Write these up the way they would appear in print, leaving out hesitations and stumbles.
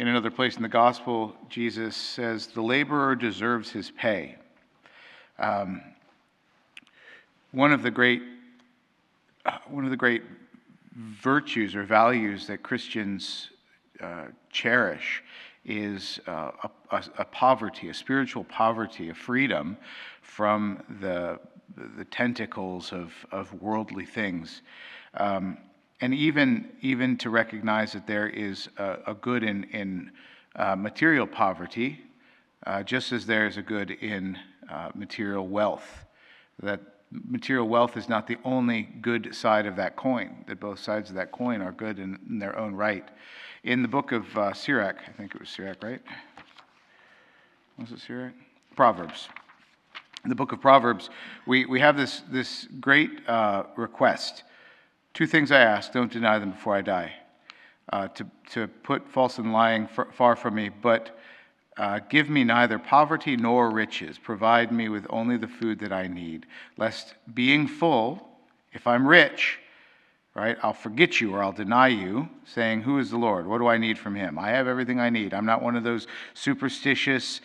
In another place in the gospel, Jesus says, "The laborer deserves his pay." One of the great virtues or values that Christians cherish is a poverty, a spiritual poverty, a freedom from the tentacles of worldly things, and even to recognize that there is a good in material poverty, just as there is a good in material wealth. That material wealth is not the only good side of that coin, that both sides of that coin are good in their own right. In the book of Sirach, I think it was Sirach, right? Was it Sirach? Proverbs. In the book of Proverbs, we have this great request. 2 things I ask, don't deny them before I die. To put false and lying far from me, but give me neither poverty nor riches. Provide me with only the food that I need, lest being full, if I'm rich, right, I'll forget you or I'll deny you, saying, who is the Lord? What do I need from him? I have everything I need. I'm not one of those superstitious,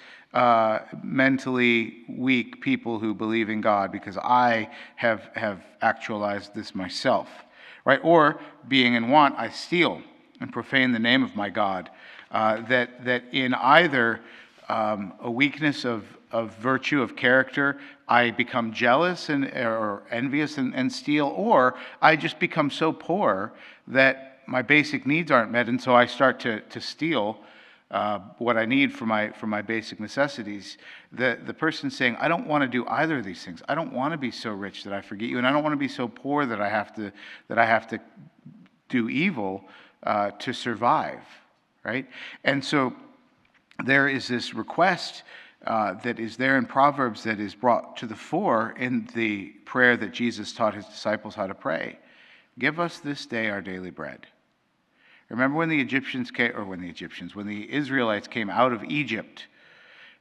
mentally weak people who believe in God because I have actualized this myself, right? Or being in want, I steal and profane the name of my God. That in either a weakness of virtue, of character, I become jealous or envious and steal, or I just become so poor that my basic needs aren't met, and so I start to steal what I need for my basic necessities. The person saying, I don't want to do either of these things. I don't want to be so rich that I forget you, and I don't want to be so poor that I have to do evil to survive. Right? And so there is this request that is there in Proverbs that is brought to the fore in the prayer that Jesus taught his disciples how to pray. Give us this day our daily bread. Remember when the Israelites came out of Egypt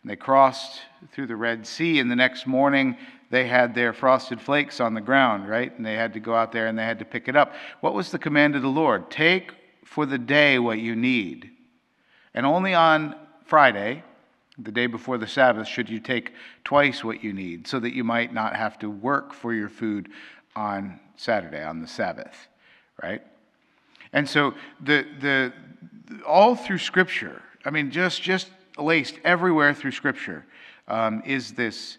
and they crossed through the Red Sea, and the next morning they had their frosted flakes on the ground, right? And they had to go out there and they had to pick it up. What was the command of the Lord? Take for the day what you need. And only on Friday, the day before the Sabbath, should you take twice what you need, so that you might not have to work for your food on Saturday, on the Sabbath, right? And so the all through Scripture, I mean, just laced everywhere through Scripture, is this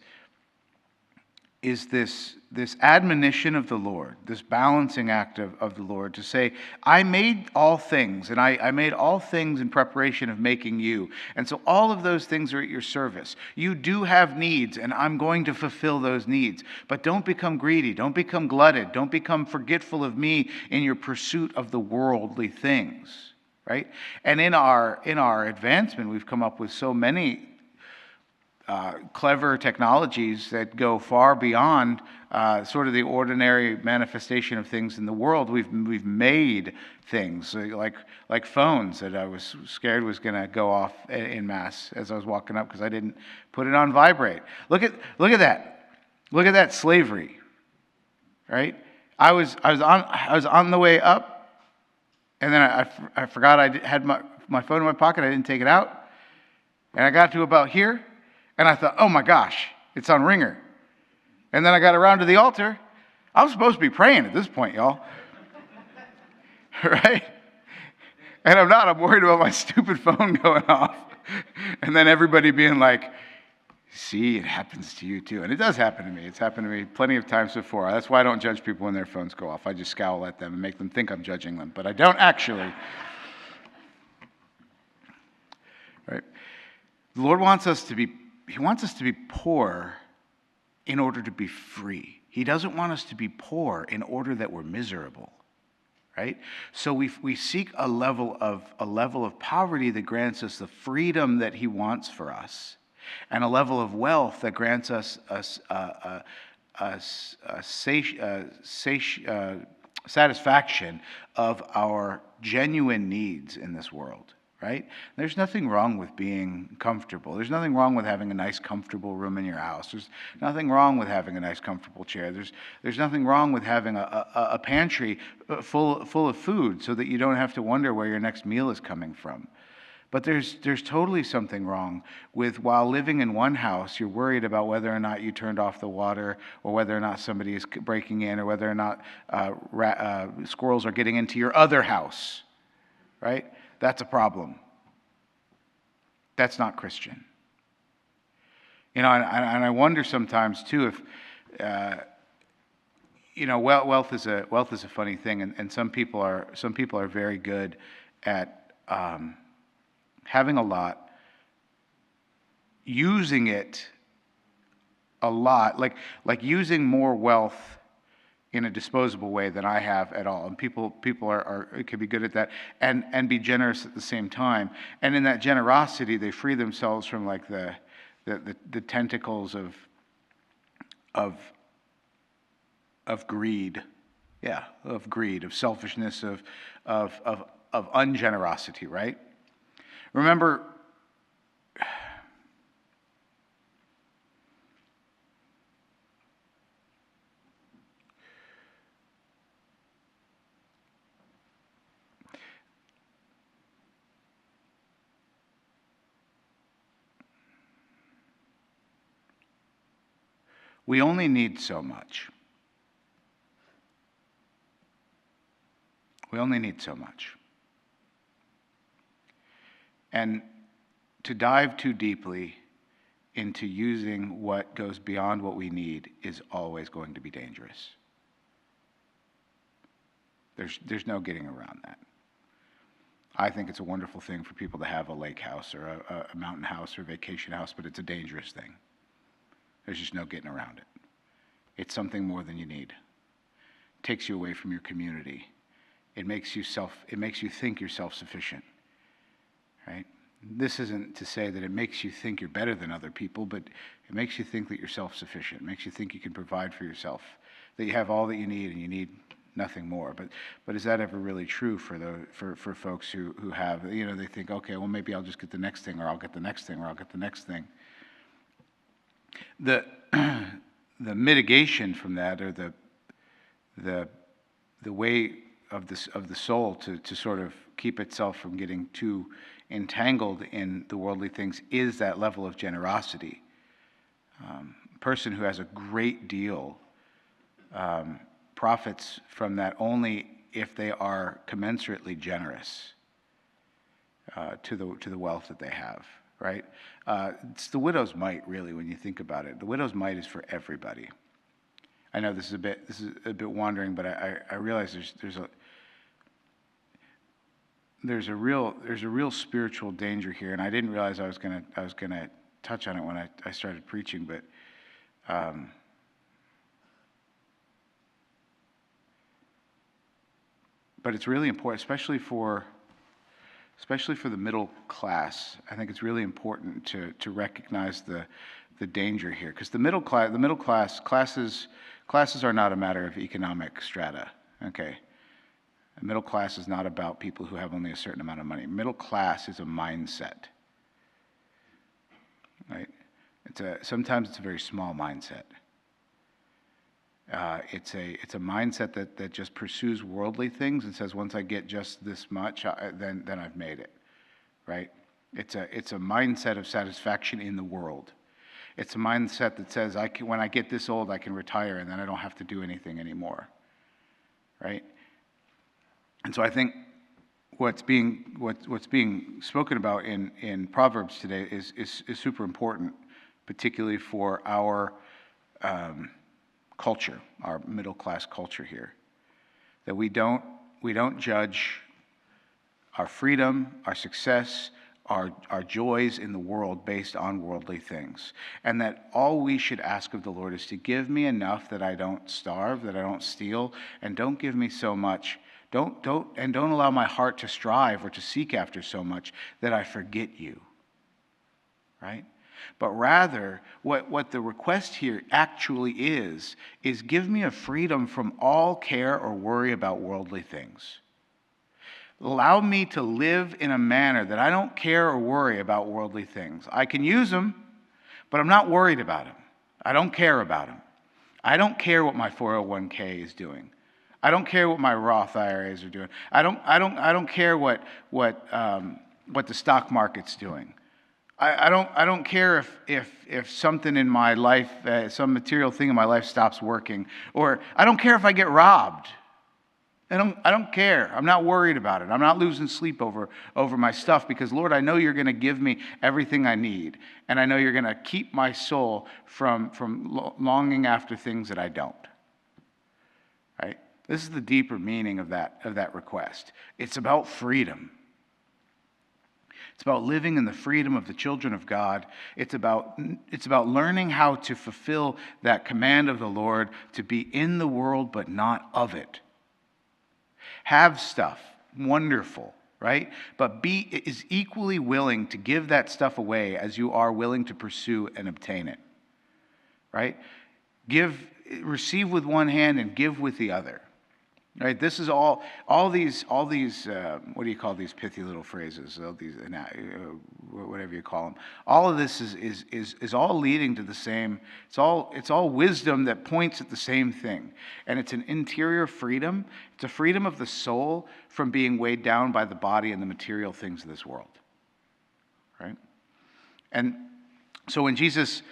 admonition of the Lord, this balancing act of the Lord to say, I made all things, and I made all things in preparation of making you. And so all of those things are at your service. You do have needs, and I'm going to fulfill those needs. But don't become greedy. Don't become glutted. Don't become forgetful of me in your pursuit of the worldly things, right? And in our advancement, we've come up with so many clever technologies that go far beyond sort of the ordinary manifestation of things in the world. We've made things like phones that I was scared was going to go off en masse as I was walking up because I didn't put it on vibrate. Look at that. Look at that slavery, right? I was on the way up, and then I forgot I had my phone in my pocket. I didn't take it out, and I got to about here. And I thought, oh my gosh, it's on Ringer. And then I got around to the altar. I'm supposed to be praying at this point, y'all. Right? And I'm not. I'm worried about my stupid phone going off. And then everybody being like, see, it happens to you too. And it does happen to me. It's happened to me plenty of times before. That's why I don't judge people when their phones go off. I just scowl at them and make them think I'm judging them. But I don't actually. Right? The Lord wants us to be poor in order to be free. He doesn't want us to be poor in order that we're miserable, right? So we seek a level of poverty that grants us the freedom that He wants for us, and a level of wealth that grants us satisfaction of our genuine needs in this world. Right? There's nothing wrong with being comfortable. There's nothing wrong with having a nice, comfortable room in your house. There's nothing wrong with having a nice, comfortable chair. There's nothing wrong with having a pantry full of food so that you don't have to wonder where your next meal is coming from. But there's totally something wrong with, while living in one house, you're worried about whether or not you turned off the water, or whether or not somebody is breaking in, or whether or not squirrels are getting into your other house, right? That's a problem. That's not Christian. And I wonder sometimes too if, wealth is a funny thing, and some people are very good at having a lot, using it a lot, like using more wealth in a disposable way than I have at all. And people can be good at that and be generous at the same time. And in that generosity, they free themselves from like the tentacles of greed. Yeah, of greed, of selfishness, of ungenerosity, right? Remember, we only need so much. We only need so much. And to dive too deeply into using what goes beyond what we need is always going to be dangerous. There's no getting around that. I think it's a wonderful thing for people to have a lake house or a mountain house or a vacation house, but it's a dangerous thing. There's just no getting around it. It's something more than you need. It takes you away from your community. It makes you think you're self-sufficient. Right? This isn't to say that it makes you think you're better than other people, but it makes you think that you're self-sufficient. It makes you think you can provide for yourself, that you have all that you need and you need nothing more. But is that ever really true for folks who have, they think, okay, well, maybe I'll just get the next thing, or I'll get the next thing, or I'll get the next thing. The mitigation from that, or the way of the soul to sort of keep itself from getting too entangled in the worldly things, is that level of generosity. A person who has a great deal profits from that only if they are commensurately generous to the wealth that they have. Right? It's the widow's mite, really, when you think about it. The widow's mite is for everybody. I know this is a bit wandering, but I realize there's a real spiritual danger here, and I didn't realize I was gonna touch on it when I started preaching, but it's really important, especially for the middle class. I think it's really important to recognize the danger here, because the middle class classes are not a matter of economic strata. Okay. The middle class is not about people who have only a certain amount of money. Middle class is a mindset, right? Sometimes it's a very small mindset. It's a mindset that just pursues worldly things and says, once I get just this much, then I've made it, right? It's a mindset of satisfaction in the world. It's a mindset that says, when I get this old, I can retire, and then I don't have to do anything anymore, right? And so I think what's being spoken about in Proverbs today is super important, particularly for our culture, our middle class culture here. That we don't judge our freedom, our success, our joys in the world based on worldly things. And that all we should ask of the Lord is to give me enough that I don't starve, that I don't steal, and don't give me so much. Don't allow my heart to strive or to seek after so much that I forget you. Right? But rather, what the request here actually is give me a freedom from all care or worry about worldly things. Allow me to live in a manner that I don't care or worry about worldly things. I can use them, but I'm not worried about them. I don't care about them. I don't care what my 401k is doing. I don't care what my Roth IRAs are doing. I don't care what what the stock market's doing. I don't care if something in my life, some material thing in my life stops working, or I don't care if I get robbed. I don't care. I'm not worried about it. I'm not losing sleep over my stuff, because Lord, I know you're going to give me everything I need, and I know you're going to keep my soul from longing after things that I don't. Right? This is the deeper meaning of that request. It's about freedom. It's about living in the freedom of the children of God. It's about learning how to fulfill that command of the Lord to be in the world but not of it. Have stuff, wonderful, right? But is equally willing to give that stuff away as you are willing to pursue and obtain it, right? Receive with one hand and give with the other. Right, this is all these what do you call these pithy little phrases? All these, whatever you call them. All of this is all leading to the same. It's all wisdom that points at the same thing, and it's an interior freedom. It's a freedom of the soul from being weighed down by the body and the material things of this world. Right, and so when Jesus,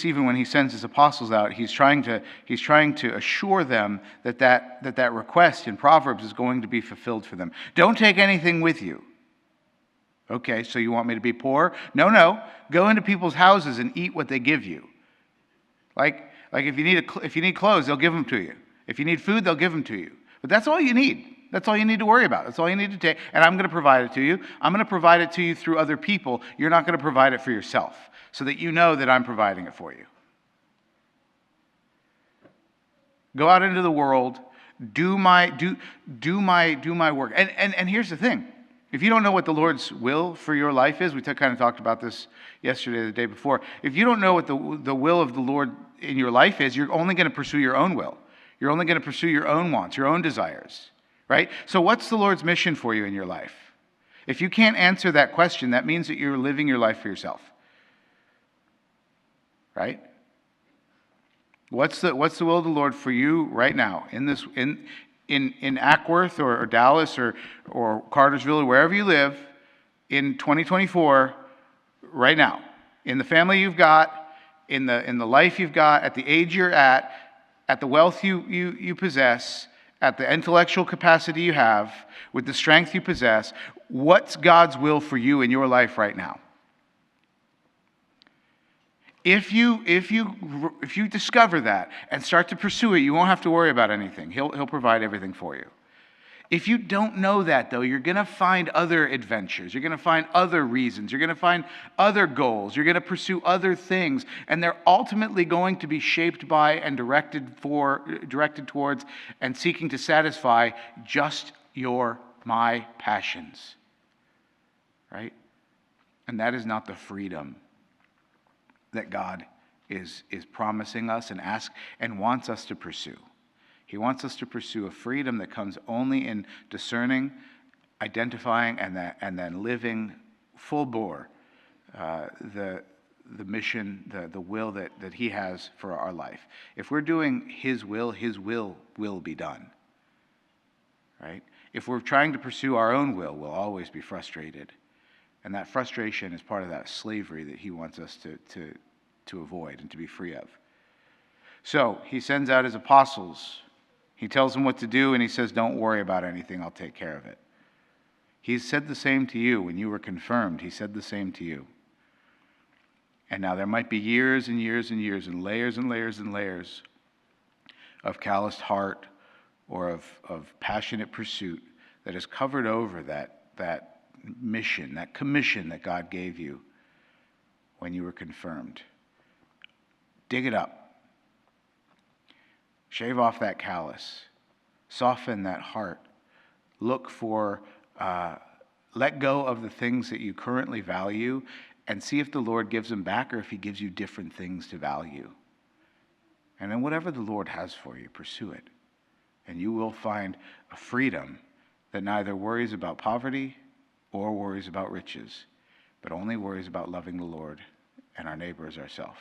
even when he sends his apostles out, he's trying to assure them that request in Proverbs is going to be fulfilled for them. Don't take anything with you. Okay, so you want me to be poor? No. Go into people's houses and eat what they give you. Like if you need clothes, they'll give them to you. If you need food, they'll give them to you. But that's all you need. That's all you need to worry about. That's all you need to take. And I'm going to provide it to you. I'm going to provide it to you through other people. You're not going to provide it for yourself, so that you know that I'm providing it for you. Go out into the world, do my work. And here's the thing. If you don't know what the Lord's will for your life is, we kind of talked about this yesterday or the day before. If you don't know what the will of the Lord in your life is, you're only going to pursue your own will. You're only going to pursue your own wants, your own desires. Right? So what's the Lord's mission for you in your life? If you can't answer that question, that means that you're living your life for yourself. Right? What's the will of the Lord for you right now in Ackworth or Dallas or Cartersville or wherever you live in 2024 right now? In the family you've got, in the life you've got, at the age you're at the wealth you possess, at the intellectual capacity you have, with the strength you possess, what's God's will for you in your life right now? If you discover that and start to pursue it, you won't have to worry about anything. He'll provide everything for you. If you don't know that, though, you're going to find other adventures. You're going to find other reasons. You're going to find other goals. You're going to pursue other things, and they're ultimately going to be shaped by and directed towards and seeking to satisfy just my passions. Right? And that is not the freedom that God is promising us and wants us to pursue. He wants us to pursue a freedom that comes only in discerning, identifying, and then living full bore the mission, the will that he has for our life. If we're doing his will will be done. Right? If we're trying to pursue our own will, we'll always be frustrated. And that frustration is part of that slavery that he wants us to avoid and to be free of. So he sends out his apostles. He tells them what to do, and he says, don't worry about anything, I'll take care of it. He said the same to you when you were confirmed. He said the same to you. And now there might be years and years and years and layers and layers and layers of calloused heart or of passionate pursuit that has covered over that mission, that commission that God gave you when you were confirmed. Dig it up. Shave off that callus. Soften that heart. Look for, let go of the things that you currently value and see if the Lord gives them back or if he gives you different things to value. And then whatever the Lord has for you, pursue it. And you will find a freedom that neither worries about poverty or worries about riches, but only worries about loving the Lord and our neighbor as ourselves.